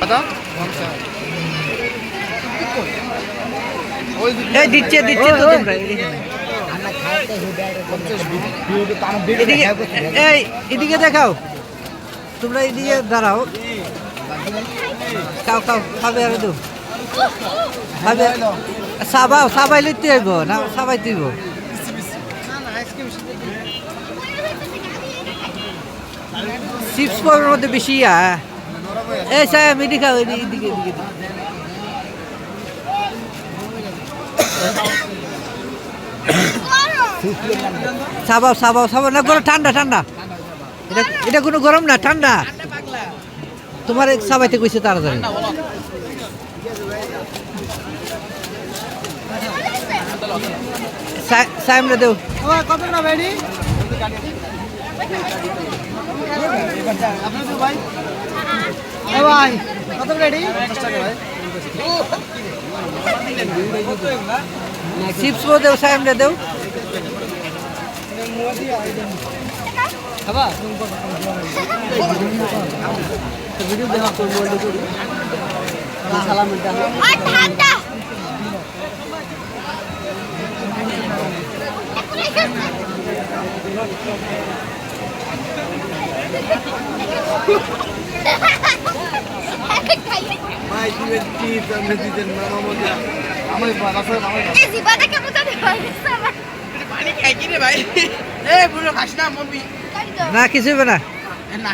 দাদা এই দিচ্ছে তো তোমরা এই এদিকে দেখাও তোমরা এদিকে দাঁড়াও খাও খাও খাবে আর দু খাবে সাবাই লইতে হইব না সাবাই তুইব চিপস পাউডার মধ্যে বেশি এই সাহেব এদিকে খাও এদিকে এদিকে সাবাও না গরম ঠান্ডা এটা কোনো গরম না ঠান্ডা তোমার সাবাইতে কইছে তাড়াতাড়ি সাইমরা দেও কত না ভাই ভাই কত রেডি চিপস দেও সাইমরা দেও ভিডিও দেখা করবো সালাম না কিছু হবে না না